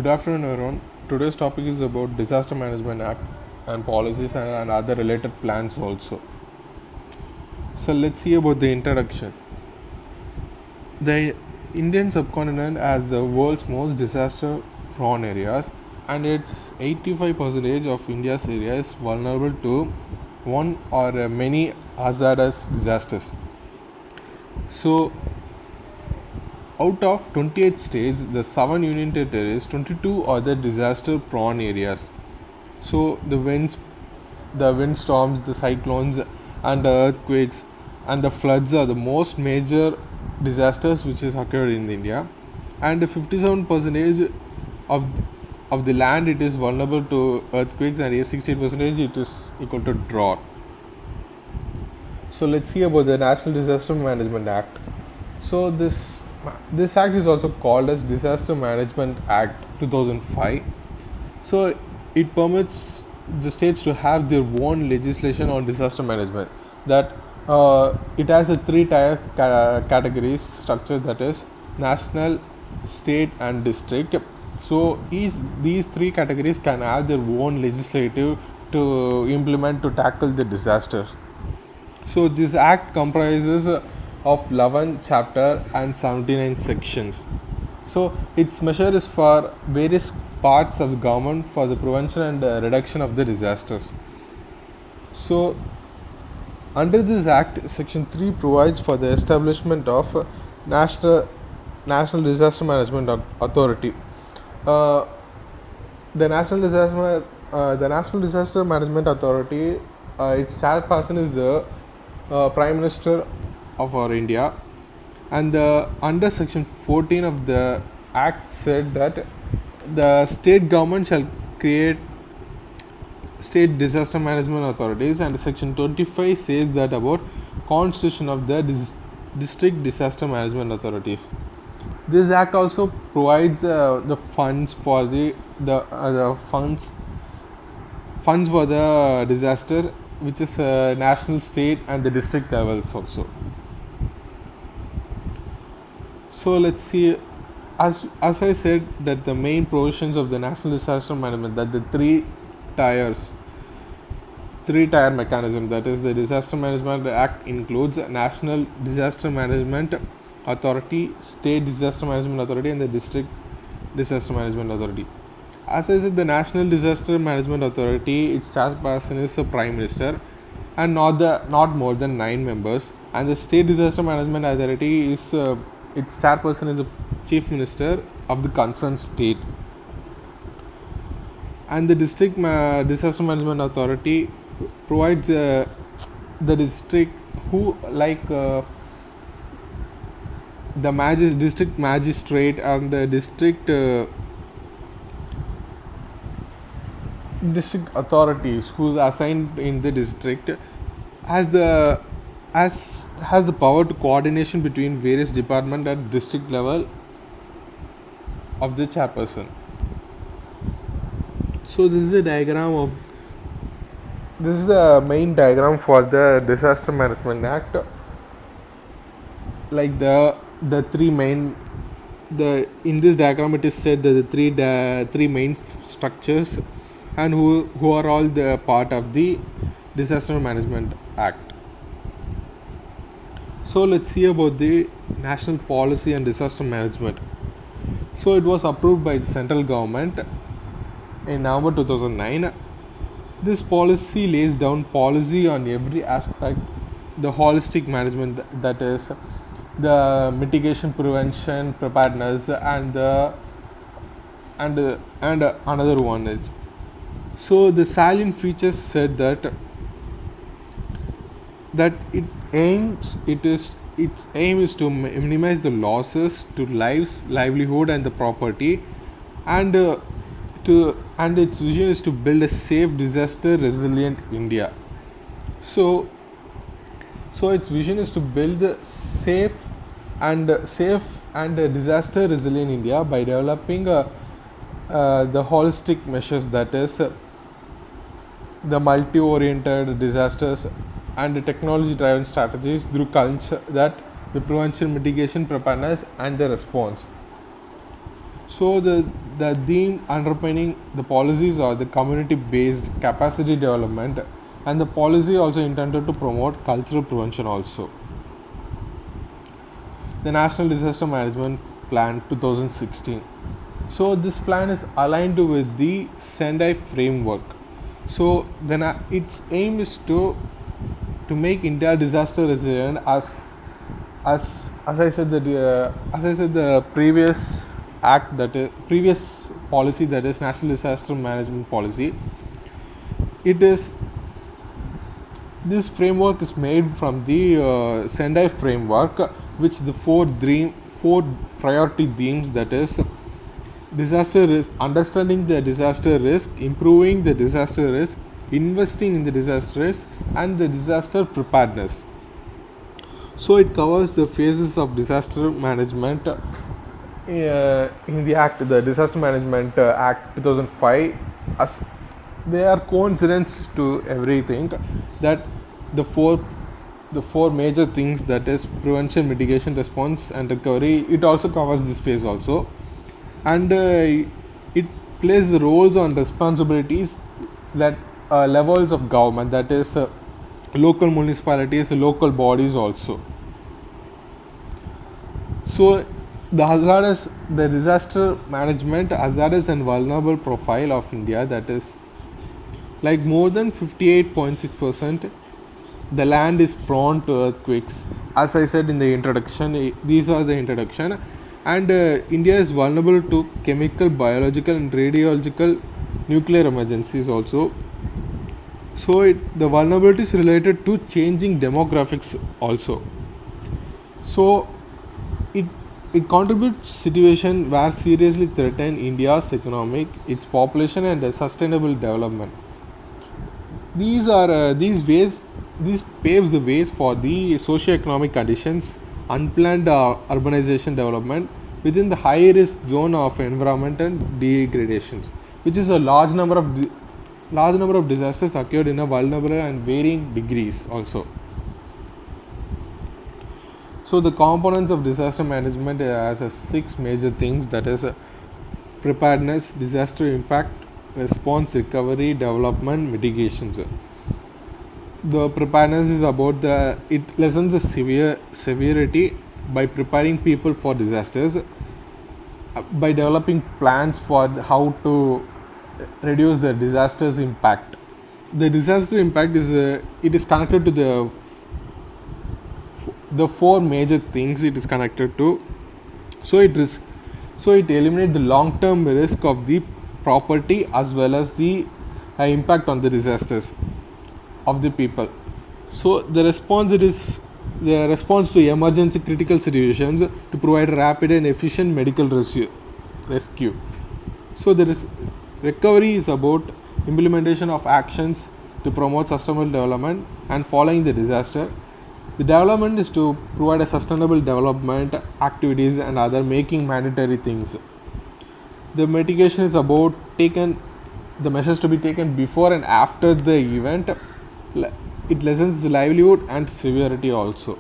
Good afternoon, everyone. Today's topic is about Disaster Management Act and policies and other related plans also. So let's see about the introduction. The Indian subcontinent has the world's most disaster-prone areas, and it's 85% of India's area is vulnerable to one or many hazardous disasters. So out of 28 states, the 7 union territories, 22 are the disaster-prone areas. So the windstorms, the cyclones, and the earthquakes and the floods are the most major disasters which has occurred in India, and 57% of of the land it is vulnerable to earthquakes, and 68% it is equal to drought. So let's see about the National Disaster Management Act. So this act is also called as Disaster Management Act 2005. So it permits the states to have their own legislation on disaster management. That it has a three-tier categories structure, that is national, state, and district. So these three categories can have their own legislative to implement to tackle the disasters. So this act comprises of 11 chapter and 79 sections. So its measure is for various parts of the government for the prevention and reduction of the disasters. So under this act, section 3 provides for the establishment of national national disaster management authority. Uh, the National Disaster Management Authority, its chairperson is the Prime Minister of our India, and under section 14 of the act said that the state government shall create state disaster management authorities, and section 25 says that about constitution of the district disaster management authorities. This act also provides the funds for the funds for the disaster, which is national, state, and the district levels also. So let's see, as I said, that the main provisions of the national disaster management, that the three tier mechanism, that is the Disaster Management Act includes National Disaster Management Authority, State Disaster Management Authority, and the District Disaster Management Authority. As I said, the National Disaster Management Authority, its chairperson is the Prime Minister, and not more than 9 members. And the State Disaster Management Authority is its chairperson is the Chief Minister of the concerned state. And the District Disaster Management Authority provides the district who the district magistrate and the district authorities who is assigned in the district has the power to coordination between various department at district level of the chairperson. So this is the main diagram for the Disaster Management Act. Like the three main the in this diagram it is said that the three main structures, and who are all the part of the Disaster Management Act. So let's see about the national policy and disaster management. So it was approved by the central government in November 2009. This policy lays down policy on every aspect, the holistic management, that is the mitigation, prevention, preparedness, and another one is. So the salient features said that its aim is to minimize the losses to lives, livelihood, and the property, and its vision is to build a safe, disaster resilient India. So its vision is to build a safe and disaster resilient India by developing the holistic measures, that is the multi-oriented disasters and the technology-driven strategies through culture, that the prevention, mitigation, preparedness, and the response. So the theme underpinning the policies are the community based capacity development, and the policy also intended to promote cultural prevention also. The National Disaster Management Plan 2016. So this plan is aligned with the Sendai framework. So then its aim is to make India disaster resilient as I said that the previous act, that is previous policy, that is National Disaster Management Policy. It is This framework is made from the Sendai framework, which the four priority themes, that is disaster risk, understanding the disaster risk, improving the disaster risk, investing in the disaster risk, and the disaster preparedness. So it covers the phases of disaster management in the act, the Disaster Management Act 2005. As they are coincidence to everything, that the four major things, that is prevention, mitigation, response, and recovery. It also covers this phase also, and it plays roles on responsibilities that levels of government, that is local municipalities, local bodies also. So the disaster management hazardous and vulnerable profile of India, that is like more than 58.6%, the land is prone to earthquakes. As I said in the introduction, these are the introduction, and India is vulnerable to chemical, biological, and radiological nuclear emergencies also. So the vulnerability is related to changing demographics also. So it it contributes situation where seriously threaten India's economic, its population, and sustainable development. These paves the ways for the socio-economic conditions, unplanned urbanization development within the high risk zone of environmental degradations, which is a large number of disasters occurred in a vulnerable and varying degrees also. So the components of disaster management has six major things, that is preparedness, disaster impact, response, recovery, development, mitigations. The preparedness is about it lessens the severity by preparing people for disasters, by developing plans for how to reduce the disaster's impact. The disaster impact is it is connected to the four major things it is connected to. So it eliminates the long term risk of the property as well as the impact on the disasters of the people. So the response to emergency critical situations to provide rapid and efficient medical rescue. So recovery is about implementation of actions to promote sustainable development and following the disaster. The development is to provide a sustainable development activities and other making mandatory things. The mitigation is about the measures to be taken before and after the event. It lessens the livelihood and severity also.